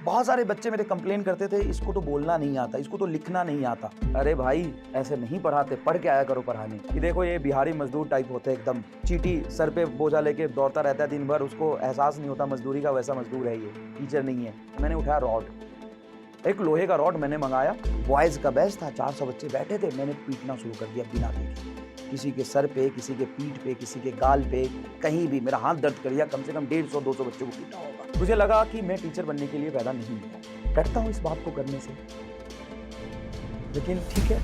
बहुत सारे बच्चे मेरे कंप्लेन करते थे, इसको तो बोलना नहीं आता, इसको तो लिखना नहीं आता। अरे भाई, ऐसे नहीं पढ़ाते, पढ़ के आया करो पढ़ाने। कि देखो ये बिहारी मजदूर टाइप होते हैं एकदम, चींटी सर पे बोझा लेके दौड़ता रहता है दिन भर, उसको एहसास नहीं होता मजदूरी का, वैसा मजदूर है ये, टीचर नहीं है। मैंने उठाया रॉड, एक लोहे का रॉड मैंने मंगाया, बॉयज का बैच था, 400 बच्चे बैठे थे, मैंने पीटना शुरू कर दिया बिना देखे। किसी के सर पे, किसी के पीठ पे, किसी के गाल पे, कहीं भी मेरा हाथ दर्द कर दिया। कम से कम 150-200 बच्चों को पीटा होगा। मुझे लगा कि मैं टीचर बनने के लिए पैदा नहीं हुआ, डरता हूँ इस बात को करने से, लेकिन ठीक है,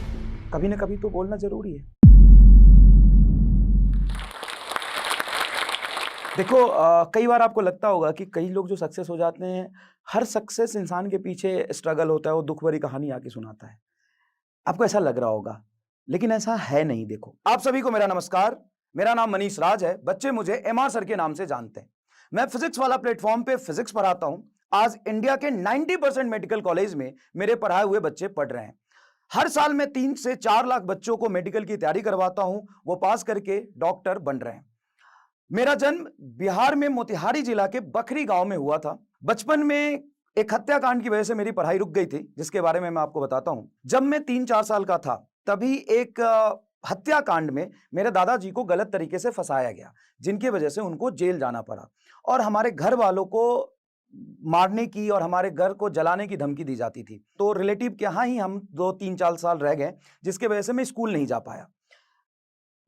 कभी ना कभी तो बोलना जरूरी है। देखो, कई बार आपको लगता होगा कि कई लोग जो सक्सेस हो जाते हैं, हर सक्सेस इंसान के पीछे स्ट्रगल होता है, वो दुख भरी कहानी आके सुनाता है। आपको ऐसा लग रहा होगा, लेकिन ऐसा है नहीं। देखो, आप सभी को मेरा नमस्कार। मेरा नाम मनीष राज है। बच्चे मुझे एमआर सर के नाम से जानते हैं। मैं फिजिक्स वाला प्लेटफॉर्म पे फिजिक्स पढ़ाता हूं। आज इंडिया के 90% मेडिकल कॉलेज में मेरे पढ़ाए हुए बच्चे पढ़ रहे हैं। हर साल मैं 3 से 4 लाख बच्चों को मेडिकल की तैयारी करवाता हूं, वो पास करके डॉक्टर बन रहे हैं। मेरा जन्म बिहार में मोतिहारी जिला के बखरी गांव में हुआ था। बचपन में एक हत्याकांड की वजह से मेरी पढ़ाई रुक गई थी, जिसके बारे में मैं आपको बताता हूं। जब मैं 3-4 साल का था, तभी एक हत्याकांड में मेरे दादाजी को गलत तरीके से फंसाया गया, जिनकी वजह से उनको जेल जाना पड़ा और हमारे घर वालों को मारने की और हमारे घर को जलाने की धमकी दी जाती थी। तो रिलेटिव के यहाँ ही हम 2-3-4 साल रह गए, जिसके वजह से मैं स्कूल नहीं जा पाया।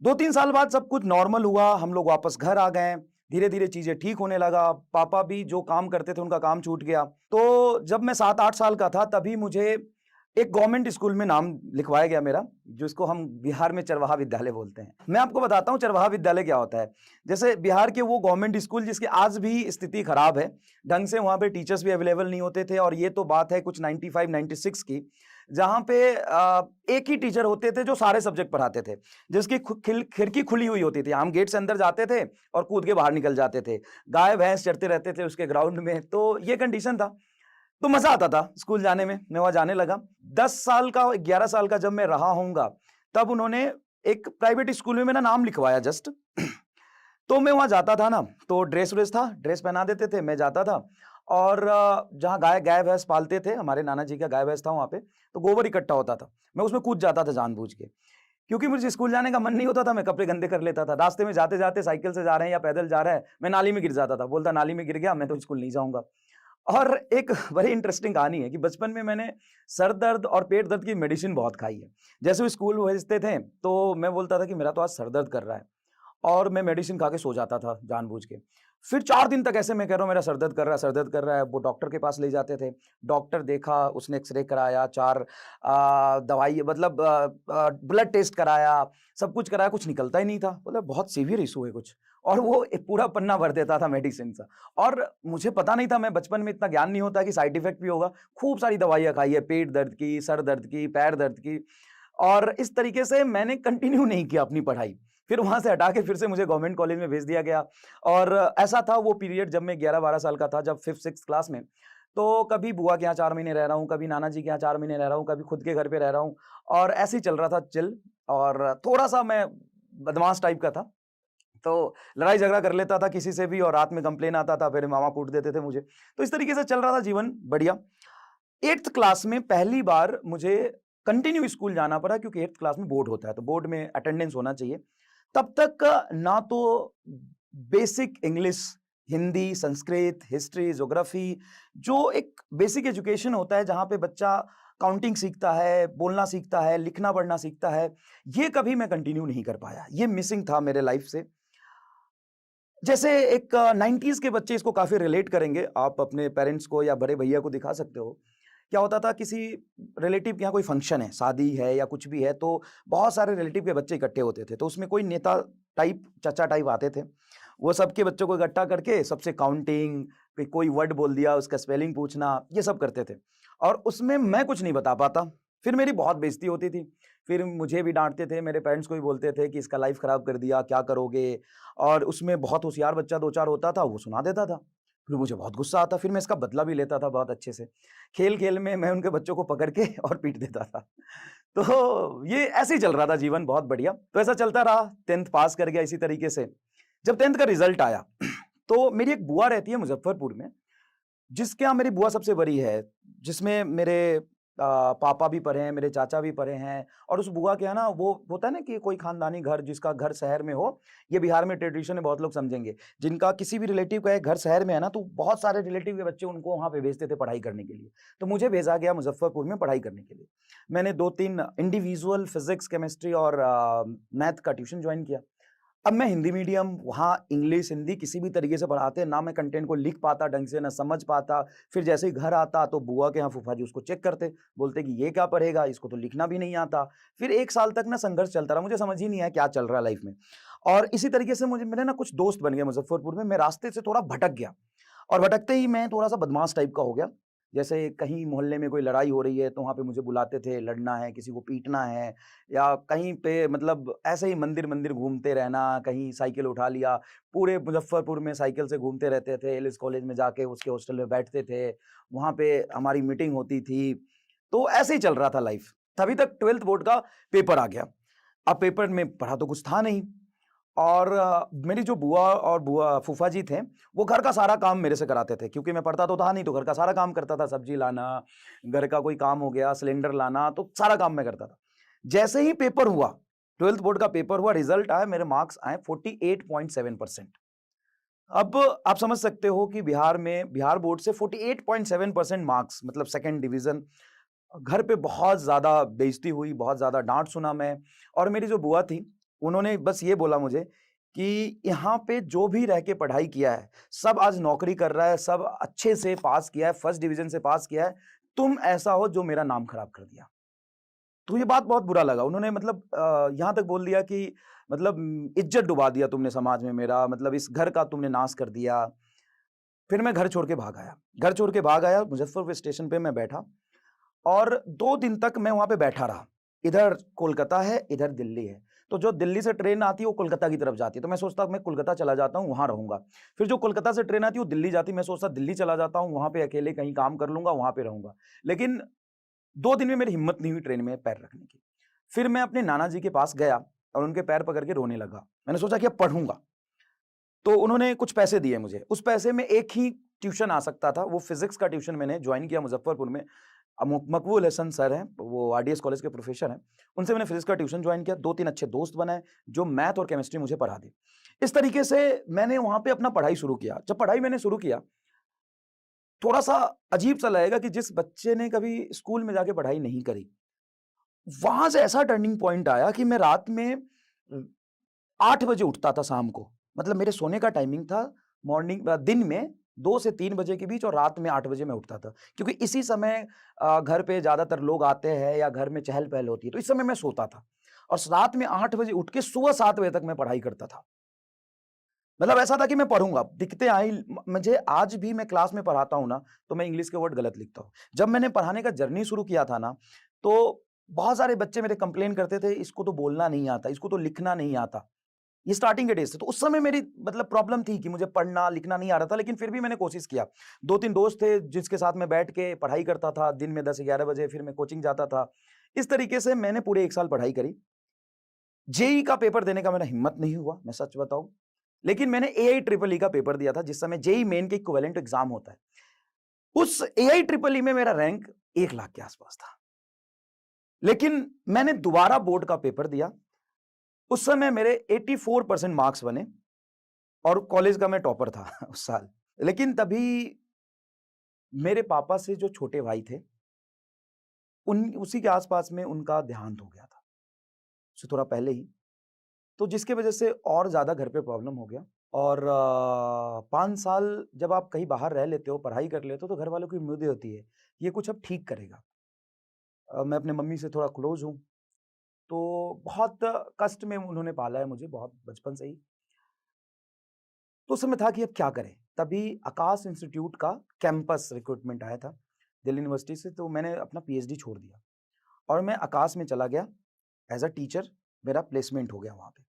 2-3 साल बाद सब कुछ नॉर्मल हुआ, हम लोग वापस घर आ गए। धीरे धीरे चीजें ठीक होने लगा। पापा भी जो काम करते थे उनका काम छूट गया। तो जब मैं 7-8 साल का था, तभी मुझे एक गवर्नमेंट स्कूल में नाम लिखवाया गया मेरा, जिसको हम बिहार में चरवाहा विद्यालय बोलते हैं। मैं आपको बताता हूँ चरवाहा विद्यालय क्या होता है। जैसे बिहार के वो गवर्नमेंट स्कूल जिसकी आज भी स्थिति खराब है, ढंग से वहां पे टीचर्स भी अवेलेबल नहीं होते थे। और ये तो बात है कुछ 95-96 की, जहां पे एक ही टीचर होते थे जो सारे सब्जेक्ट पढ़ाते थे, जिसकी खिड़की खुली हुई होती थी। हम गेट से अंदर जाते थे और कूद के बाहर निकल जाते थे। गाय भैंस चरते रहते थे उसके ग्राउंड में। तो ये कंडीशन था, तो मजा आता था स्कूल जाने में। मैं वहां जाने लगा 10 साल का, 11 साल का जब मैं रहा होऊंगा, तब उन्होंने एक प्राइवेट स्कूल में मेरा नाम लिखवाया जस्ट। तो मैं वहां जाता था ना, तो ड्रेस व्रेस था, ड्रेस पहना देते थे, मैं जाता था। और जहाँ गाय भैंस पालते थे, हमारे नाना जी का गाय भैंस था वहां पे, तो गोबर इकट्ठा होता था, मैं उसमें कूद जाता था जानबूझ के। क्योंकि मुझे स्कूल जाने का मन नहीं होता था, मैं कपड़े गंदे कर लेता था। रास्ते में जाते जाते, साइकिल से जा रहे हैं या पैदल जा रहे हैं, मैं नाली में गिर जाता था। बोलता नाली में गिर गया, मैं तो स्कूल नहीं जाऊंगा। और एक बड़ी इंटरेस्टिंग कहानी है कि बचपन में मैंने सर दर्द और पेट दर्द की मेडिसिन बहुत खाई है। जैसे वो स्कूल भेजते थे, तो मैं बोलता था कि मेरा तो आज सर दर्द कर रहा है, और मैं मेडिसिन खा के सो जाता था जानबूझ के। फिर 4 दिन तक ऐसे मैं कह रहा हूँ मेरा सर दर्द कर रहा है, सर दर्द कर रहा है। वो डॉक्टर के पास ले जाते थे, डॉक्टर देखा, उसने एक्सरे कराया, 4 दवाई मतलब ब्लड टेस्ट कराया, सब कुछ कराया, कुछ निकलता ही नहीं था। बोला बहुत सीवियर इशू है कुछ। और वो एक पूरा पन्ना भर देता था मेडिसिन का। और मुझे पता नहीं था, मैं बचपन में इतना ज्ञान नहीं होता कि साइड इफेक्ट भी होगा। खूब सारी दवाइयाँ खाई है, पेट दर्द की, सर दर्द की, पैर दर्द की। और इस तरीके से मैंने कंटिन्यू नहीं किया अपनी पढ़ाई। फिर वहां से हटा के फिर से मुझे गवर्नमेंट कॉलेज में भेज दिया गया। और ऐसा था वो पीरियड जब मैं 11-12 साल का था, जब 5th-6th क्लास में। तो कभी बुआ के यहाँ 4 महीने रह रहा हूँ, कभी नाना जी के यहाँ 4 महीने रह रहा हूँ, कभी खुद के घर पे रह रहा हूँ। और ऐसे ही चल रहा था चिल। और थोड़ा सा मैं बदमाश टाइप का था, तो लड़ाई झगड़ा कर लेता था किसी से भी, और रात में कंप्लेन आता था, फिर मामा कूट देते थे मुझे। तो इस तरीके से चल रहा था जीवन बढ़िया। 8th क्लास में पहली बार मुझे कंटिन्यू स्कूल जाना पड़ा, क्योंकि 8th क्लास में बोर्ड होता है, तो बोर्ड में अटेंडेंस होना चाहिए। तब तक ना तो basic English, Hindi, Sanskrit, history, geography, जो एक बेसिक एजुकेशन होता है जहां पे बच्चा काउंटिंग सीखता है, बोलना सीखता है, लिखना पढ़ना सीखता है, ये कभी मैं कंटिन्यू नहीं कर पाया। ये मिसिंग था मेरे लाइफ से। जैसे एक 90s के बच्चे इसको काफी रिलेट करेंगे, आप अपने पेरेंट्स को या बड़े भैया को दिखा सकते हो। क्या होता था, किसी रिलेटिव के यहाँ कोई फंक्शन है, शादी है या कुछ भी है, तो बहुत सारे रिलेटिव के बच्चे इकट्ठे होते थे। तो उसमें कोई नेता टाइप, चाचा टाइप आते थे। वो सबके बच्चों को इकट्ठा करके सबसे काउंटिंग, कोई वर्ड बोल दिया उसका स्पेलिंग पूछना, ये सब करते थे। और उसमें मैं कुछ नहीं बता पाता, फिर मेरी बहुत बेइज्जती होती थी। फिर मुझे भी डांटते थे, मेरे पेरेंट्स को भी बोलते थे कि इसका लाइफ खराब कर दिया, क्या करोगे। और उसमें बहुत होशियार बच्चा 2-4 होता था, वो सुना देता था। फिर मुझे बहुत गुस्सा आता, फिर मैं इसका बदला भी लेता था बहुत अच्छे से। खेल खेल में मैं उनके बच्चों को पकड़ के और पीट देता था। तो ये ऐसे ही चल रहा था जीवन, बहुत बढ़िया। तो ऐसा चलता रहा, 10th पास कर गया इसी तरीके से। जब 10th का रिजल्ट आया, तो मेरी एक बुआ रहती है मुजफ्फरपुर में। जिसके यहाँ मेरी बुआ सबसे बड़ी है, जिसमें मेरे पापा भी पढ़े हैं, मेरे चाचा भी पढ़े हैं और उस बुआ के यहाँ ना वो होता है ना कि कोई खानदानी घर जिसका घर शहर में हो, ये बिहार में ट्रेडिशन है, बहुत लोग समझेंगे। जिनका किसी भी रिलेटिव का एक घर शहर में है ना, तो बहुत सारे रिलेटिव के बच्चे उनको वहाँ पे भेजते थे पढ़ाई करने के लिए। तो मुझे भेजा गया मुज़फ़्फ़रपुर में पढ़ाई करने के लिए। मैंने 2-3 इंडिविजुअल फिज़िक्स, केमिस्ट्री और मैथ का ट्यूशन जॉइन किया। अब मैं हिंदी मीडियम, वहाँ इंग्लिश, हिंदी किसी भी तरीके से पढ़ाते, ना मैं कंटेंट को लिख पाता ढंग से, ना समझ पाता। फिर जैसे ही घर आता तो बुआ के यहाँ फूफा जी उसको चेक करते, बोलते कि ये क्या पढ़ेगा, इसको तो लिखना भी नहीं आता। फिर 1 साल तक ना संघर्ष चलता रहा, मुझे समझ ही नहीं आया क्या चल रहा है लाइफ में। और इसी तरीके से मुझे मेरे ना कुछ दोस्त बन गए मुज़फ़्फ़रपुर में, मैं रास्ते से थोड़ा भटक गया और भटकते ही मैं थोड़ा-सा बदमाश टाइप का हो गया। जैसे कहीं मोहल्ले में कोई लड़ाई हो रही है तो वहाँ पे मुझे बुलाते थे, लड़ना है, किसी को पीटना है या कहीं पे मतलब ऐसे ही मंदिर-मंदिर घूमते रहना, कहीं साइकिल उठा लिया, पूरे मुज़फ़्फ़रपुर में साइकिल से घूमते रहते थे, एलिस कॉलेज में जाके उसके हॉस्टल में बैठते थे, वहाँ पे हमारी मीटिंग होती थी। तो ऐसे ही चल रहा था लाइफ़। तभी तक 12th बोर्ड का पेपर आ गया। अब पेपर में पढ़ा तो कुछ था नहीं और मेरी जो बुआ फूफा जी थे, वो घर का सारा काम मेरे से कराते थे क्योंकि मैं पढ़ता तो था नहीं, तो घर का सारा काम करता था, सब्जी लाना, घर का कोई काम हो गया, सिलेंडर लाना, तो सारा काम मैं करता था। जैसे ही पेपर हुआ, 12th बोर्ड का पेपर हुआ, रिजल्ट आया, मेरे मार्क्स आए 48.7%। अब आप समझ सकते हो कि बिहार में बिहार बोर्ड से 48.7% मार्क्स मतलब सेकंड डिवीज़न, घर पे बहुत ज़्यादा बेइज़्ज़ती हुई, बहुत ज़्यादा डाँट सुना मैं और मेरी जो बुआ थी, उन्होंने बस ये बोला मुझे कि यहाँ पे जो भी रह के पढ़ाई किया है, सब आज नौकरी कर रहा है, सब अच्छे से पास किया है, फर्स्ट डिवीज़न से पास किया है, तुम ऐसा हो जो मेरा नाम खराब कर दिया। तो ये बात बहुत बुरा लगा। उन्होंने मतलब यहाँ तक बोल दिया कि मतलब इज़्ज़त डुबा दिया तुमने समाज में मेरा, मतलब इस घर का तुमने नाश कर दिया। फिर मैं घर छोड़ के भाग आया। घर छोड़ के भाग आया, मुज़फ़्फ़रपुर स्टेशन पे मैं बैठा और 2 दिन तक मैं वहाँ पे बैठा रहा। इधर कोलकाता है, इधर दिल्ली है। तो जो दिल्ली से ट्रेन आती है, वो कोलकाता की तरफ जाती है। तो मैं सोचता मैं कोलकाता चला जाता हूँ, वहाँ रहूँगा। फिर जो कोलकाता से ट्रेन आती है, वो दिल्ली जाती है। मैं सोचता दिल्ली चला जाता हूँ, वहाँ पे अकेले कहीं काम कर लूँगा, वहाँ पे रहूँगा। लेकिन 2 दिन में मेरी हिम्मत नहीं हुई ट्रेन में पैर रखने की। फिर मैं अपने नाना जी के पास गया और उनके पैर पकड़ के रोने लगा। मैंने सोचा कि अब पढ़ूँगा। तो उन्होंने कुछ पैसे दिए मुझे। उस पैसे में एक ही ट्यूशन आ सकता था, वो फिज़िक्स का ट्यूशन मैंने जॉइन किया मुज़फ़्फ़रपुर में। मकबूल हसन सर हैं, वो आरडीएस कॉलेज के प्रोफ़ेसर हैं। उनसे मैंने फिज़िक्स का ट्यूशन जॉइन किया, 2-3 अच्छे दोस्त बनाए, जो मैथ और केमिस्ट्री मुझे पढ़ा दी। इस तरीके से मैंने वहाँ पे अपना पढ़ाई शुरू किया। जब पढ़ाई मैंने शुरू किया, थोड़ा-सा अजीब-सा लगेगा कि जिस बच्चे ने कभी स्कूल में जाके पढ़ाई नहीं करी, वहाँ से ऐसा टर्निंग पॉइंट आया कि मैं रात में 8 बजे उठता था शाम को। मतलब मेरे सोने का टाइमिंग था दिन में 2 से 3 बजे के बीच और रात में 8 बजे मैं उठता था। क्योंकि इसी समय घर पे ज़्यादातर लोग आते हैं या घर में चहल-पहल होती है, तो इस समय मैं सोता था। और रात में 8 बजे उठ के सुबह 7 बजे तक मैं पढ़ाई करता था। मतलब ऐसा था कि मैं पढ़ूँगा, दिक्कतें आई मुझे आज भी मैं क्लास में पढ़ाता हूँ ना, तो मैं इंग्लिश के वर्ड गलत लिखता हूँ। जब मैंने पढ़ाने का जर्नी शुरू किया था ना, तो बहुत सारे बच्चे मेरे कंप्लेन करते थे, इसको तो बोलना नहीं आता, इसको तो लिखना नहीं आता। ये स्टार्टिंग के डेज़ से, तो उस समय मेरी मतलब प्रॉब्लम थी कि मुझे पढ़ना, लिखना नहीं आ रहा था, लेकिन फिर भी मैंने कोशिश किया। 2-3 दोस्त थे जिसके साथ मैं बैठ के पढ़ाई करता था, दिन में 10-11 बजे, फिर मैं कोचिंग जाता था। इस तरीके से मैंने पूरे 1 साल पढ़ाई करी। जेईई का पेपर देने का मेरा हिम्मत नहीं हुआ, मैं सच बताऊँ। लेकिन मैंने एआई ट्रिपल ई का पेपर दिया था, जिस समय जेईई मेन के इक्विवेलेंट एग्ज़ाम होता है। उस एआई ट्रिपल ई में मेरा रैंक 1 लाख के आस-पास था। लेकिन मैंने दोबारा बोर्ड का पेपर दिया। उस समय मेरे 84% मार्क्स बने और कॉलेज का मैं टॉपर था उस साल। लेकिन तभी मेरे पापा से जो छोटे भाई थे, उन उसी के आस-पास में उनका देहांत हो गया था, उससे थोड़ा पहले ही। तो जिसकी वजह से और ज़्यादा घर पे प्रॉब्लम हो गया और 5 साल जब आप कहीं बाहर रह लेते हो, पढ़ाई कर लेते हो, तो घर वालों की उम्मीदें होती है, ये कुछ अब ठीक करेगा। मैं अपने मम्मी से थोड़ा क्लोज़ हूँ, तो बहुत कष्ट में उन्होंने पाला है मुझे बहुत बचपन से ही। तो उस समय था कि अब क्या करें? तभी आकाश इंस्टीट्यूट का कैंपस रिक्रूटमेंट आया था, दिल्ली यूनिवर्सिटी से, तो मैंने अपना पीएचडी छोड़ दिया और मैं आकाश में चला गया एज़ अ टीचर, मेरा प्लेसमेंट हो गया वहाँ पे।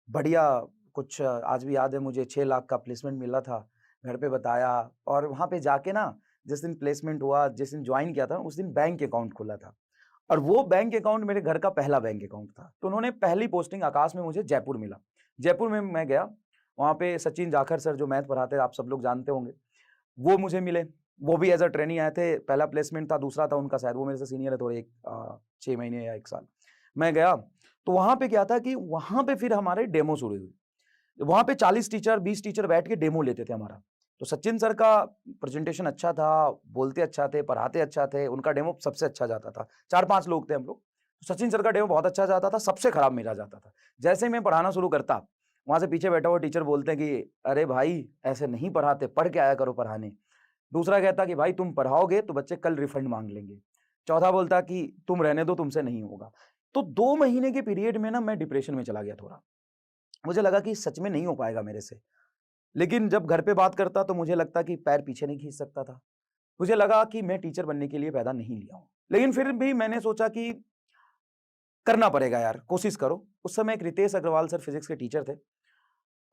बढ़िया कुछ आज भी याद है मुझे 6 लाख का प्लेसमेंट मिला था, घर पे बताया और वहाँ पे जाके ना जिस दिन प्लेसमेंट हुआ, जिस दिन जॉइन किया था, उस दिन बैंक अकाउंट खुला था और वो बैंक अकाउंट मेरे घर का पहला बैंक अकाउंट था। तो उन्होंने पहली पोस्टिंग आकाश में मुझे जयपुर मिला। जयपुर में मैं गया, वहाँ पे सचिन जाखड़ सर जो मैथ पढ़ाते हैं, आप सब लोग जानते होंगे, वो मुझे मिले। वो भी एज अ ट्रेनी आए थे, पहला प्लेसमेंट था, दूसरा था उनका शायद, वो मेरे से सीनियर है थोड़े 6 महीने या 1 साल। मैं गया, तो वहाँ पे क्या था कि वहाँ पे फिर हमारे डेमो शुरू हुई। वहाँ पे 40 टीचर, 20 टीचर बैठ के डेमो लेते थे हमारा। तो सचिन सर का प्रेजेंटेशन अच्छा था, बोलते अच्छा थे, पढ़ाते अच्छा थे, उनका डेमो सबसे अच्छा जाता था। 4-5 लोग थे हम लोग। सचिन सर का डेमो बहुत अच्छा जाता था, सबसे खराब मेरा जाता था। जैसे ही मैं पढ़ाना शुरू करता, वहाँ से पीछे बैठा हुआ टीचर बोलते हैं कि, "अरे भाई, ऐसे नहीं पढ़ाते, पढ़ के आया करो पढ़ाने।" दूसरा कहता कि, "भाई तुम पढ़ाओगे तो बच्चे कल रिफंड माँग लेंगे।" चौथा बोलता कि, "तुम रहने दो, तुमसे नहीं होगा।" तो 2 महीने के पीरियड में ना मैं डिप्रेशन में चला गया थोड़ा। मुझे लगा कि सच में नहीं हो पाएगा मेरे से। लेकिन जब घर पे बात करता तो मुझे लगता कि पैर पीछे नहीं खींच सकता था। मुझे लगा कि मैं टीचर बनने के लिए पैदा नहीं लिया हूँ। लेकिन फिर भी मैंने सोचा कि करना पड़ेगा यार, कोशिश करो। उस समय एक रितेश अग्रवाल सर फिज़िक्स के टीचर थे।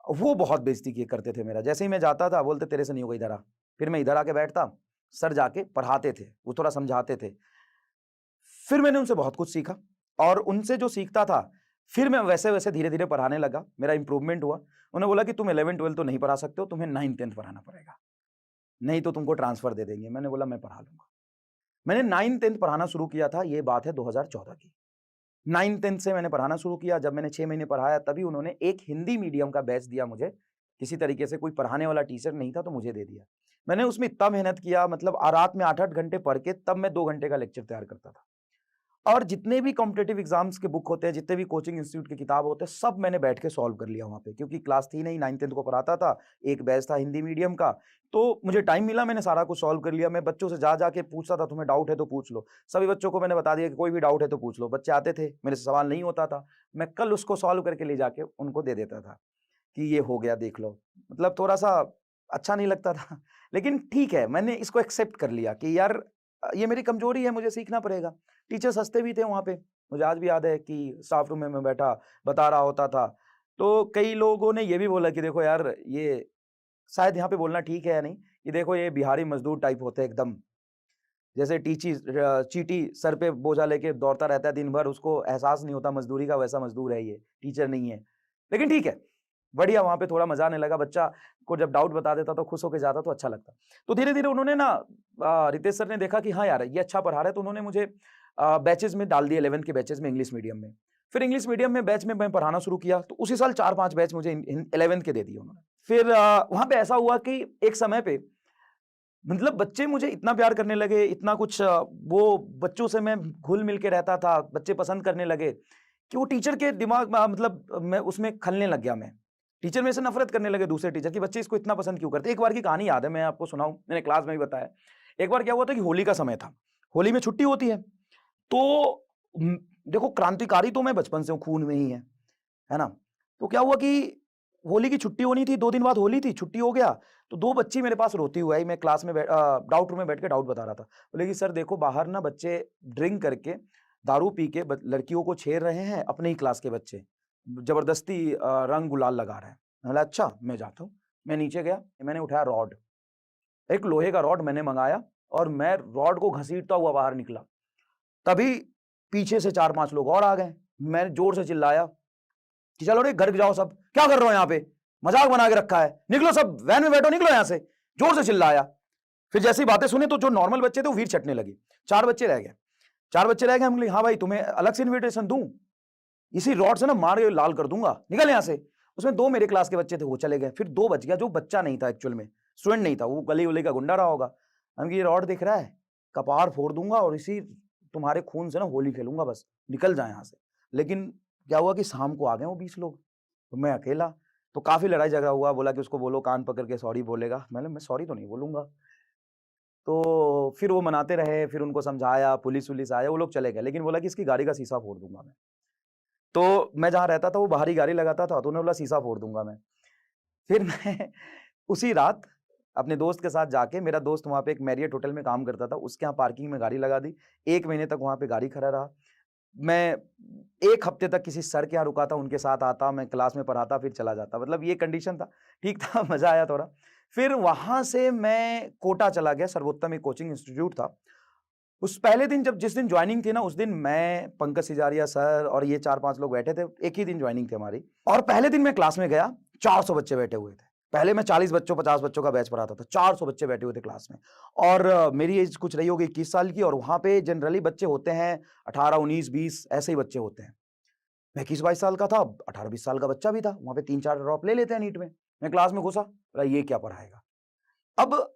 वो बहुत बेइज़्ज़ती किया करते थे मेरा। जैसे ही मैं जाता था बोलते तेरे से नहीं होगा, इधर आ। फिर मैं इधर आके बैठता, सर जाके पढ़ाते थे, वो थोड़ा समझाते थे। फिर मैंने उनसे बहुत कुछ सीखा और उनसे जो सीखता था, फिर मैं वैसे-वैसे धीरे-धीरे पढ़ाने लगा, मेरा इम्प्रूवमेंट हुआ। उन्होंने बोला कि तुम 11-12 तो नहीं पढ़ा सकते हो, तुम्हें 9th-10th पढ़ाना पड़ेगा, नहीं तो तुमको ट्रांसफर दे देंगे। मैंने बोला मैं पढ़ा लूँगा। मैंने 9th-10th पढ़ाना शुरू किया था, ये बात है 2014 की। 9th-10th से मैंने पढ़ाना शुरू किया, जब मैंने 6 महीने पढ़ाया तभी उन्होंने एक हिंदी मीडियम का बैच दिया मुझे। किसी तरीके से कोई पढ़ाने वाला टीचर नहीं था तो मुझे दे दिया। मैंने उसमें इतना मेहनत किया, मतलब रात में 8-8 घंटे पढ़ के तब मैं 2 घंटे का लेक्चर तैयार करता था। और जितने भी कॉम्पिटिटिव एग्जाम्स के बुक होते हैं, जितने भी कोचिंग इंस्टीट्यूट की किताब होते हैं, सब मैंने बैठ के सॉल्व कर लिया वहाँ पे, क्योंकि क्लास थी नहीं, 9th-10th को पढ़ाता था, एक बैच था हिंदी मीडियम का, तो मुझे टाइम मिला, मैंने सारा कुछ सॉल्व कर लिया। मैं बच्चों से जा के पूछता था, तुम्हें डाउट है तो पूछ लो। सभी बच्चों को मैंने बता दिया कि कोई भी डाउट है तो पूछ लो। बच्चे आते थे, मेरे से सवाल नहीं होता था, मैं कल उसको सॉल्व करके ले जाके उनको दे देता था कि ये हो गया देख लो। मतलब थोड़ा-सा अच्छा नहीं लगता था, लेकिन ठीक है, मैंने इसको एक्सेप्ट कर लिया कि यार ये मेरी कमजोरी है, मुझे सीखना पड़ेगा। टीचर्स हँसते भी थे वहाँ पे। मुझे आज भी याद है कि स्टाफ रूम में मैं बैठा बता रहा होता था, तो कई लोगों ने ये भी बोला कि देखो यार, ये शायद यहाँ पे बोलना ठीक है या नहीं, कि देखो ये बिहारी मजदूर टाइप होते हैं एकदम। जैसे चींटी सर पे बोझा लेके दौड़ता रहता है दिन भर, उसको एहसास नहीं होता मजदूरी का, वैसा मजदूर है ये, टीचर नहीं है। लेकिन ठीक है, बढ़िया, वहाँ पे थोड़ा मज़ा आने लगा। बच्चा को जब डाउट बता देता तो खुश होके जाता तो अच्छा लगता। तो धीरे-धीरे उन्होंने ना रितेश सर ने देखा कि हाँ यार, ये अच्छा पढ़ा रहा है, तो उन्होंने मुझे बैचेज़ में डाल दिए, 11th के बैचेज़ में इंग्लिश मीडियम में। फिर इंग्लिश मीडियम में बैच में मैं पढ़ाना शुरू किया, तो उसी साल 4-5 बैच मुझे इन 11th के दे दिए उन्होंने। फिर वहाँ पे ऐसा हुआ कि एक समय पे मतलब बच्चे मुझे इतना प्यार करने लगे, इतना कुछ वो बच्चों से मैं घुल-मिल के रहता था, बच्चे पसंद करने लगे, कि वो टीचर के दिमाग में मतलब मैं उसमें खलने लग गया मैं। टीचर मेरे से नफ़रत करने लगे दूसरे टीचर कि बच्चे इसको इतना पसंद क्यों करते हैं। एक बार की कहानी याद है, मैं आपको सुनाऊँ, मैंने क्लास में भी बताया। एक बार क्या हुआ था कि होली का समय था, होली में छुट्टी होती है, तो देखो क्रांतिकारी तो मैं बचपन से हूँ, खून में ही है ना? तो क्या हुआ कि होली की छुट्टी होनी थी, 2 दिन बाद होली थी, छुट्टी हो गया, तो 2 बच्ची मेरे पास रोती हुई आई, मैं क्लास में डाउट रूम में बैठ के डाउट बता रहा था। बोले कि सर देखो, बाहर ना बच्चे ड्रिंक करके, दारू पी के लड़कियों को छेड़ रहे हैं, अपने ही क्लास के बच्चे। ज़बरदस्ती रंग गुलाल लगा रहे हैं। मैंने बोला अच्छा, मैं जाता हूँ। मैं नीचे गया, मैंने उठाया रॉड, एक लोहे का रॉड मैंने मँगाया और मैं रॉड को घसीटता हुआ बाहर निकला। तभी पीछे से 4-5 लोग और आ गए। मैंने ज़ोर से चिल्लाया कि चलो रे घर जाओ सब, क्या कर रहे हो यहाँ पे? मजाक बना के रखा है, निकलो सब, वैन में बैठो, निकलो यहाँ से। जोर से चिल्लाया। फिर जैसी बातें सुनी तो जो नॉर्मल बच्चे थे वो वीर छटने लगे। 4 बच्चे रह गए। 4 बच्चे रह गए, हम बोले हाँ भाई, तुम्हें अलग से इन्विटेशन दूं? इसी रॉड से ना मार के लाल कर दूंगा, निकल यहाँ से। उसमें 2 मेरे क्लास के बच्चे थे, वो चले गए। फिर 2 बच गया, जो बच्चा नहीं था एक्चुअल में, स्टूडेंट नहीं था, वो गली वली का गुंडा रहा होगा। हम ये रॉड दिख रहा है, कपार फोड़ दूंगा और इसी तुम्हारे खून से ना होली खेलूंगा, बस निकल जाए यहाँ से। लेकिन क्या हुआ कि शाम को आ गए वो 20 लोग, तो मैं अकेला। तो काफ़ी लड़ाई झगड़ा हुआ, बोला कि उसको बोलो कान पकड़ के सॉरी बोलेगा। मैं सॉरी तो नहीं बोलूँगा। तो फिर वो मनाते रहे, फिर उनको समझाया, पुलिस-वुलिस आया, वो लोग चले गए। लेकिन बोला कि इसकी गाड़ी का शीशा फोड़ दूँगा मैं। तो मैं जहाँ रहता था वो बाहर ही गाड़ी लगाता था, तो उन्होंने बोला शीशा फोड़ दूँगा मैं। फिर मैं उसी रात अपने दोस्त के साथ जाके, मेरा दोस्त वहाँ पे एक मैरियट होटल में काम करता था, उसके यहाँ पार्किंग में गाड़ी लगा दी। 1 महीने तक वहाँ पे गाड़ी खड़ा रहा। मैं 1 हफ्ते तक किसी सर के यहाँ रुका था, उनके साथ आता, मैं क्लास में पढ़ाता, फिर चला जाता। मतलब ये कंडीशन था। ठीक था, मज़ा आया थोड़ा। फिर वहाँ से मैं कोटा चला गया, सर्वोत्तम एक कोचिंग इंस्टीट्यूट था। उस पहले दिन जिस दिन जॉइनिंग थी ना, उस दिन मैं, पंकज सिजारिया सर और ये 4-5 लोग बैठे थे, एक ही दिन जॉइनिंग थी हमारी। और पहले दिन मैं क्लास में गया, 400 बच्चे बैठे हुए थे। पहले मैं 40 बच्चों 50 बच्चों का बैच पढ़ाता था, 400 बच्चे बैठे हुए थे क्लास में और मेरी एज कुछ रही होगी 21 साल की और वहाँ पे जनरली बच्चे होते हैं 18, 19, 20 ऐसे ही बच्चे होते हैं। मैं 21-22 साल का था, 18-20 साल का बच्चा भी था, वहाँ पे 3-4 ड्रॉप ले लेते हैं नीट में। मैं क्लास में घुसा, बोला ये क्या पढ़ाएगा? अब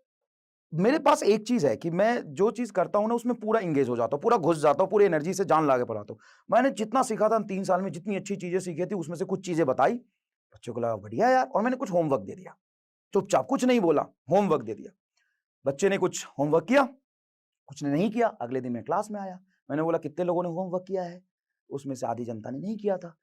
मेरे पास एक चीज़ है कि मैं जो चीज़ करता हूँ ना उसमें पूरा एंगेज हो जाता हूँ, पूरा घुस जाता हूँ, पूरी एनर्जी से जान लगा के पढ़ाता हूँ। मैंने जितना सीखा था 3 साल में जितनी अच्छी चीज़ें सीखी थी उसमें से कुछ चीज़ें बताई, बच्चों को लगा बढ़िया यार और मैंने कुछ होमवर्क दे दिया। चुपचाप कुछ नहीं बोला, होमवर्क दे दिया। बच्चे ने कुछ होमवर्क किया, कुछ ने नहीं किया, अगले दिन मैं क्लास में आया। मैंने बोला कितने लोगों ने होमवर्क किया है? उसमें से आधी जनता ने नहीं किया था।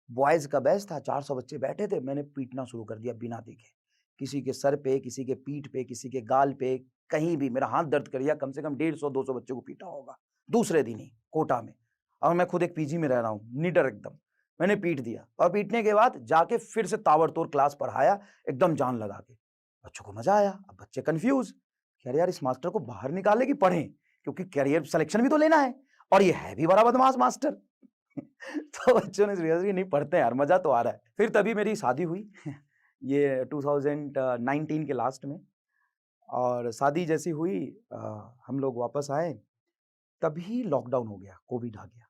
बॉयज़ का बैच था, 400 बच्चे बैठे थे, मैंने पीटना शुरू कर दिया बिना देखे। किसी के सर पे, किसी के पीठ पे, किसी के गाल पे, कहीं भी मेरा हाथ दर्द कर दिया, कम से कम 150-200 बच्चों को पीटा होगा, दूसरे दिन ही, कोटा में। और मैं खुद एक पीजी में रह रहा हूँ, निडर एकदम। मैंने पीट दिया और पीटने के बाद जाके फिर से ताबड़तोड़ क्लास पढ़ाया, एकदम जान लगा के। बच्चों को मज़ा आया, अब बच्चे कन्फ्यूज़ कि अरे यार इस मास्टर को बाहर निकालें कि पढ़ें? क्योंकि करियर सिलेक्शन भी तो लेना है और ये है भी बड़ा बदमाश मास्टर। तो बच्चों ने रियलाइज़ किया नहीं पढ़ते हैं यार, मज़ा तो आ रहा है। फिर तभी मेरी शादी हुई ये 2019 के लास्ट में और शादी जैसी हुई हम लोग वापस आए, तभी लॉकडाउन हो गया, कोविड आ गया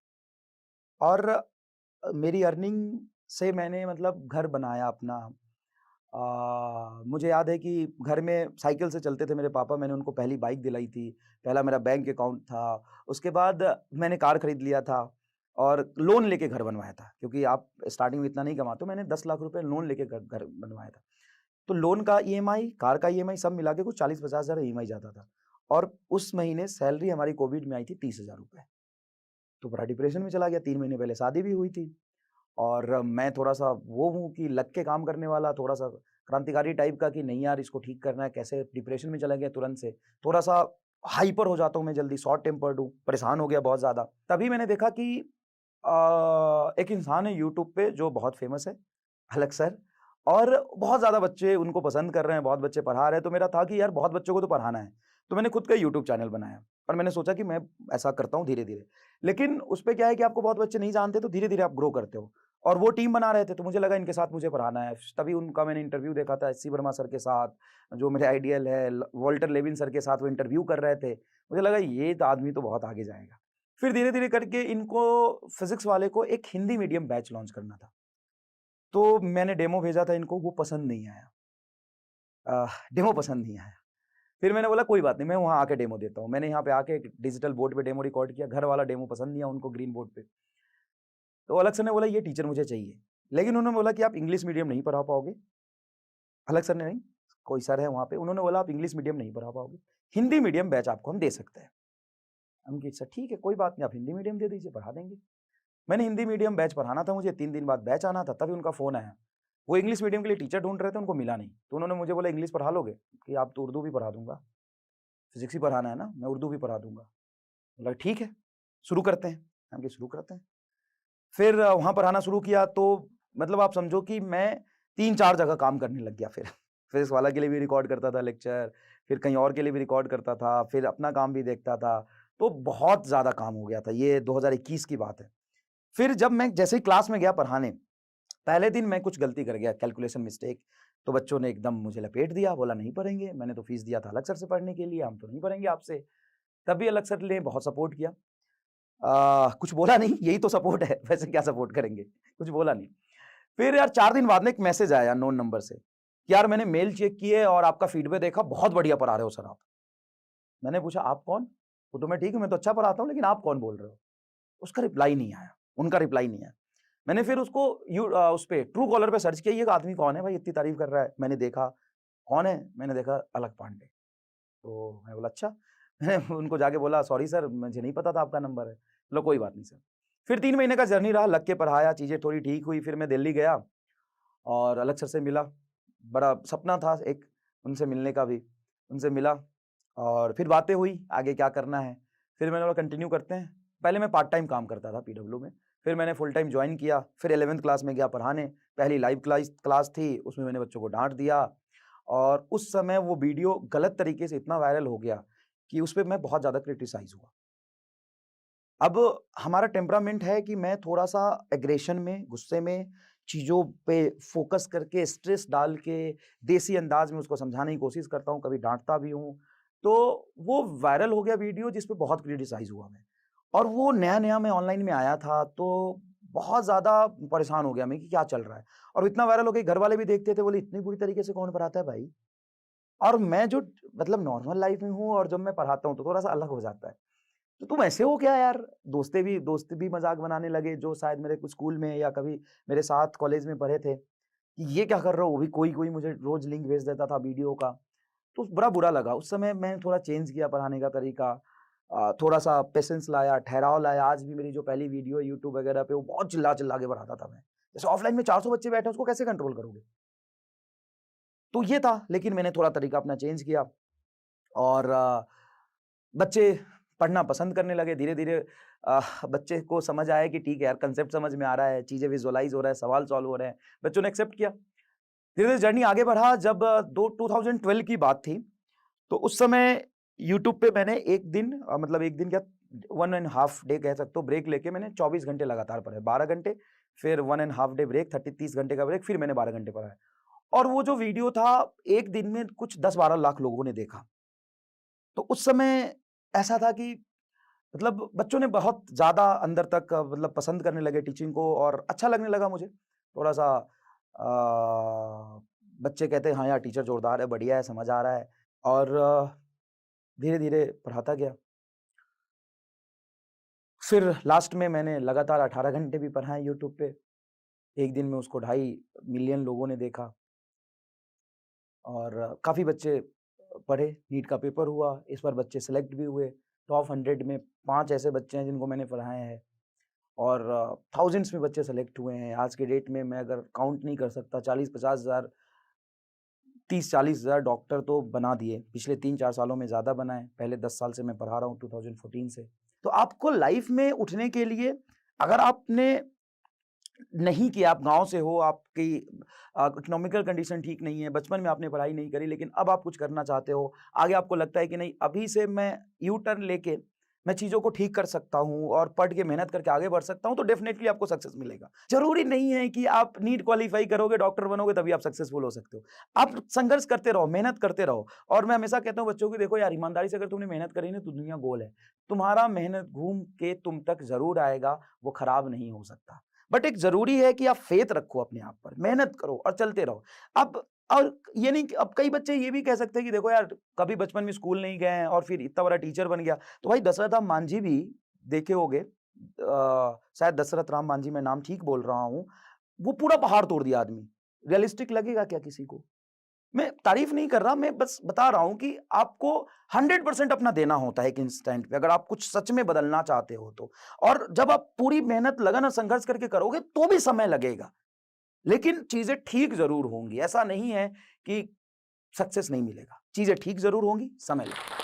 और मेरी अर्निंग से मैंने मतलब घर बनाया अपना। मुझे याद है कि घर में साइकिल से चलते थे मेरे पापा, मैंने उनको पहली बाइक दिलाई थी, पहला मेरा बैंक अकाउंट था, उसके बाद मैंने कार खरीद लिया था और लोन लेके घर बनवाया था क्योंकि आप स्टार्टिंग में इतना नहीं कमाते हो, मैंने 10 लाख रुपए लोन लेके घर घर बनवाया था। तो लोन का ईएमआई, कार का ईएमआई सब मिला के कुछ 40-50 हज़ार ईएमआई जाता था और उस महीने सैलरी हमारी कोविड में आई थी 30,000 रुपए। तो बड़ा डिप्रेशन में चला गया, 3 महीने पहले शादी भी हुई थी और मैं थोड़ा-सा वो हूँ कि लग के काम करने वाला, थोड़ा-सा क्रांतिकारी टाइप का कि नहीं यार इसको ठीक करना है, कैसे डिप्रेशन में चला गया तुरंत से। थोड़ा-सा हाइपर हो जाता हूँ मैं जल्दी, शॉर्ट टेम्पर्ड हूँ, परेशान हो गया बहुत ज़्यादा। तभी मैंने देखा कि एक इंसान है यूट्यूब पे जो बहुत फ़ेमस है, अलग सर और बहुत ज़्यादा बच्चे उनको पसंद कर रहे हैं, बहुत बच्चे पढ़ा रहे हैं, तो मेरा था कि यार बहुत बच्चों को तो पढ़ाना है। तो मैंने खुद का यूट्यूब चैनल बनाया और मैंने सोचा कि मैं ऐसा करता हूँ धीरे-धीरे। लेकिन उसपे क्या है कि आपको बहुत बच्चे नहीं जानते तो धीरे-धीरे आप ग्रो करते हो और वो टीम बना रहे थे तो मुझे लगा इनके साथ मुझे पढ़ाना है। तभी उनका मैंने इंटरव्यू देखा था एससी वर्मा सर के साथ, जो मेरे आइडियल है, वॉल्टर लेविन सर के साथ वो इंटरव्यू कर रहे थे। मुझे लगा ये तो आदमी तो बहुत आगे जाएगा। फिर धीरे-धीरे करके इनको फिज़िक्स वाले को एक हिंदी मीडियम बैच लॉन्च करना था। तो मैंने डेमो भेजा था इनको, वो पसंद नहीं आया। डेमो पसंद नहीं आया। फिर मैंने बोला कोई बात नहीं, मैं वहाँ आके डेमो देता हूँ। मैंने यहाँ पे आके एक डिजिटल बोर्ड पे डेमो रिकॉर्ड किया, घर वाला डेमो पसंद नहीं आया उनको ग्रीन बोर्ड पे। तो अलग सर ने बोला ये टीचर मुझे चाहिए। लेकिन उन्होंने बोला कि आप इंग्लिश मीडियम नहीं पढ़ा पाओगे। अलग सर ने नहीं, कोई सर है वहाँ पे, उन्होंने बोला आप इंग्लिश मीडियम नहीं पढ़ा पाओगे। हिंदी मीडियम बैच आपको हम दे सकते हैं। हम कहा सर ठीक है, कोई बात नहीं, आप हिंदी मीडियम दे दीजिए, पढ़ा देंगे। मैंने हिंदी मीडियम बैच पढ़ाना था मुझे, 3 दिन बाद बैच आना था, तभी उनका फ़ोन आया। वो इंग्लिश मीडियम के लिए टीचर ढूँढ रहे थे, उनको मिला नहीं। तो उन्होंने मुझे बोला इंग्लिश पढ़ा लोगे? कि आप तो उर्दू भी पढ़ा दूँगा, फिज़िक्स ही पढ़ाना है ना, मैं उर्दू भी पढ़ा दूँगा। बोला ठीक है, शुरू करते हैं। हम कहा शुरू करते हैं। फिर वहाँ पढ़ाना शुरू किया तो मतलब आप समझो कि मैं 3-4 जगह काम करने लग गया फिर। फिज़िक्स वाला के लिए भी रिकॉर्ड करता था लेक्चर, फिर कहीं और के लिए भी रिकॉर्ड करता था, फिर अपना काम भी देखता था। तो बहुत ज़्यादा काम हो गया था, ये 2021 की बात है। फिर जब मैं जैसे ही क्लास में गया पढ़ाने, पहले दिन मैं कुछ गलती कर गया, कैलकुलेशन मिस्टेक, तो बच्चों ने एकदम मुझे लपेट दिया, बोला नहीं पढ़ेंगे, मैंने तो फीस दिया था अलग सर से पढ़ने के लिए, हम तो नहीं पढ़ेंगे आपसे। तभी अलग सर ने बहुत सपोर्ट किया। कुछ बोला नहीं, यही तो सपोर्ट है, वैसे क्या सपोर्ट करेंगे, कुछ बोला नहीं। फिर यार 4 दिन बाद में एक मैसेज आया अननोन नंबर से, कि यार मैंने मेल चेक किए और आपका फीडबैक देखा, बहुत बढ़िया पढ़ा रहे हो सर आप। मैंने पूछा आप कौन? वो तो मैं ठीक हूँ, मैं तो अच्छा पढ़ाता हूँ, लेकिन आप कौन बोल रहे हो? उसका रिप्लाई नहीं आया, उनका रिप्लाई नहीं आया। मैंने फिर उसको उस पे ट्रू कॉलर पे सर्च किया, ये आदमी कौन है भाई इतनी तारीफ कर रहा है? मैंने देखा, कौन है? मैंने देखा अलग पांडे। तो मैं बोला अच्छा। मैंने उनको जाके बोला सॉरी सर मुझे नहीं पता था आपका नंबर है। बोला कोई बात नहीं सर। फिर 3 महीने का जर्नी रहा, लग के पढ़ाया, चीज़ें थोड़ी ठीक हुई, फिर मैं दिल्ली गया और अलग सर से मिला। बड़ा सपना था एक उनसे मिलने का भी। उनसे मिला और फिर बातें हुई, आगे क्या करना है। फिर मैंने बोला कंटिन्यू करते हैं। पहले मैं पार्ट टाइम काम करता था पीडब्ल्यू में, फिर मैंने फुल टाइम जॉइन किया, फिर 11th क्लास में गया पढ़ाने। पहली लाइव क्लास थी, उसमें मैंने बच्चों को डाँट दिया और उस समय वो वीडियो गलत तरीके से इतना वायरल हो गया कि उस पे मैं बहुत ज़्यादा क्रिटिसाइज़ हुआ। अब हमारा टेम्परामेंट है कि मैं थोड़ा-सा एग्रेशन में, गुस्से में चीज़ों पे फ़ोकस करके, स्ट्रेस डाल के, देसी अंदाज़ में उसको समझाने की कोशिश करता हूँ, कभी डाँटता भी हूँ। तो वो वायरल हो गया वीडियो जिस पे बहुत क्रिटिसाइज़ हुआ मैं। और वो नया-नया मैं ऑनलाइन में आया था, तो बहुत ज़्यादा परेशान हो गया मैं कि क्या चल रहा है? और इतना वायरल हो गया, घर वाले भी देखते थे, बोले इतनी बुरी तरीके से कौन पढ़ाता है भाई? और मैं जो मतलब नॉर्मल लाइफ़ में हूँ और जब मैं पढ़ाता हूँ, तो थोड़ा-सा अलग हो जाता है। तो तुम ऐसे हो क्या यार? दोस्त भी मज़ाक बनाने लगे जो शायद मेरे कुछ स्कूल में या कभी मेरे साथ कॉलेज में पढ़े थे, कि ये क्या कर रहे हो? वो भी कोई-कोई मुझे रोज़ लिंक भेज देता था वीडियो का। तो बड़ा बुरा लगा। उस समय मैंने थोड़ा चेंज किया पढ़ाने का तरीका, थोड़ा-सा पेशेंस लाया, ठहराव लाया। आज भी मेरी जो पहली वीडियो है यूट्यूब वगैरह पे, वो बहुत चिल्ला-चिल्ला के पढ़ाता था मैं। जैसे ऑफलाइन में 400 बच्चे बैठे हैं, उसको कैसे कंट्रोल करोगे? तो ये था, लेकिन मैंने थोड़ा तरीका अपना चेंज किया और बच्चे पढ़ना पसंद करने लगे। धीरे-धीरे बच्चे को समझ आया कि ठीक है यार, कांसेप्ट समझ में आ रहा है, चीज़ें विजुअलाइज़ हो रहा है, सवाल सॉल्व हो रहे हैं। बच्चों ने एक्सेप्ट किया। धीरे-धीरे जर्नी आगे बढ़ा। जब 2012 की बात थी, तो उस समय यूट्यूब पे मैंने एक दिन मतलब एक दिन क्या, 1 एंड हाफ डे कह सकते हो, ब्रेक लेके मैंने 24 घंटे लगातार पढ़े। 12 घंटे, फिर 1 एंड हाफ डे ब्रेक, 30 घंटे का ब्रेक, फिर मैंने 12 घंटे पढ़ा है। और वो जो वीडियो था, एक दिन में कुछ 10-12 लाख लोगों ने देखा। तो उस समय ऐसा था कि मतलब बच्चों ने बहुत ज़्यादा अंदर तक मतलब पसंद करने लगे टीचिंग को और अच्छा लगने लगा मुझे। थोड़ा-सा बच्चे कहते हैं, "हाँ यार, टीचर जोरदार है, बढ़िया है, समझ आ रहा है।" और धीरे-धीरे पढ़ाता गया। फिर लास्ट में मैंने लगातार 18 घंटे भी पढ़ाए यूट्यूब पे। एक दिन में उसको 2.5 मिलियन लोगों ने देखा और काफ़ी बच्चे पढ़े। नीट का पेपर हुआ, इस बार बच्चे सेलेक्ट भी हुए। टॉप 100 में 5 ऐसे बच्चे हैं जिनको मैंने पढ़ाए हैं और थाउज़ेंड्स में बच्चे सेलेक्ट हुए हैं। आज के डेट में मैं अगर काउंट नहीं कर सकता, 40-50 हज़ार, 30-40 हज़ार डॉक्टर तो बना दिए। पिछले 3-4 सालों में ज़्यादा बनाए। पहले 10 साल से मैं पढ़ा रहा हूँ, 2014 से। तो आपको लाइफ़ में उठने के लिए, अगर आपने नहीं किया, आप गाँव से हो, आपकी इकोनॉमिकल कंडीशन ठीक नहीं है, बचपन में आपने पढ़ाई नहीं करी, लेकिन अब आप कुछ करना चाहते हो, आगे आपको लगता है कि नहीं, अभी से मैं यू टर्न लेके मैं चीज़ों को ठीक कर सकता हूँ और पढ़ के मेहनत करके आगे बढ़ सकता हूँ, तो डेफ़िनेटली आपको सक्सेस मिलेगा। ज़रूरी नहीं है कि आप नीट क्वालीफाई करोगे, डॉक्टर बनोगे, तभी आप सक्सेसफुल हो सकते हो। आप संघर्ष करते रहो, मेहनत करते रहो और मैं हमेशा कहता हूँ बच्चों को, देखो यार, ईमानदारी से अगर तुमने मेहनत करी ना, तो दुनिया गोल है। तुम्हारा मेहनत घूम के तुम तक ज़रूर आएगा, वो खराब नहीं हो सकता। बट एक ज़रूरी है कि आप फ़ेथ रखो अपने आप पर, मेहनत करो और चलते रहो। अब और ये नहीं कि अब कई बच्चे ये भी कह सकते हैं कि देखो यार, कभी बचपन में स्कूल नहीं गए हैं और फिर इतना बड़ा टीचर बन गया। तो भाई दशरथ राम मांझी भी देखे होंगे, शायद दशरथ राम मांझी, मैं नाम ठीक बोल रहा हूँ। वो पूरा पहाड़ तोड़ दिया आदमी। रियलिस्टिक लगेगा क्या किसी को? मैं तारीफ नहीं कर रहा, मैं बस बता रहा हूँ कि आपको 100% अपना देना होता है एक इंस्टेंट पे, अगर आप कुछ सच में बदलना चाहते हो तो। और जब आप पूरी मेहनत, लगन और संघर्ष करके करोगे, तो भी समय लगेगा, लेकिन चीज़ें ठीक ज़रूर होंगी। ऐसा नहीं है कि सक्सेस नहीं मिलेगा, चीज़ें ठीक ज़रूर होंगी, समय लगेगा।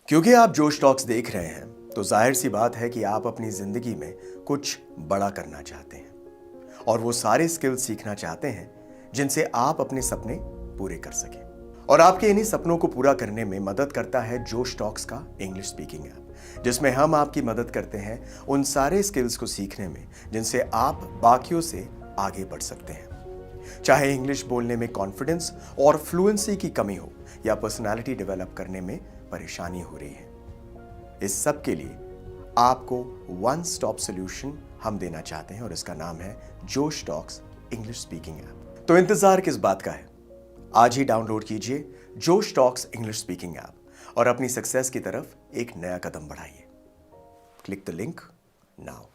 क्योंकि आप जोश टॉक्स देख रहे हैं, तो जाहिर सी बात है कि आप अपनी जिंदगी में कुछ बड़ा करना चाहते हैं और वो सारे स्किल्स सीखना चाहते हैं जिनसे आप अपने सपने पूरे कर सकें। और आपके इन्हीं सपनों को पूरा करने में मदद करता है जोश टॉक्स का इंग्लिश स्पीकिंग ऐप, जिसमें हम आपकी मदद करते हैं उन सारे स्किल्स को सीखने में जिनसे आप बाकियों से आगे बढ़ सकते हैं। चाहे इंग्लिश बोलने में कॉन्फिडेंस और फ्लुएंसी की कमी हो या पर्सनालिटी डेवलप करने में परेशानी हो रही है, इस सब के लिए आपको वन स्टॉप सॉल्यूशन हम देना चाहते हैं और इसका नाम है जोश टॉक्स इंग्लिश स्पीकिंग ऐप। तो इंतजार किस बात का है? आज ही डाउनलोड कीजिए जोश टॉक्स इंग्लिश स्पीकिंग ऐप और अपनी सक्सेस की तरफ एक नया कदम बढ़ाइए। Click the link now.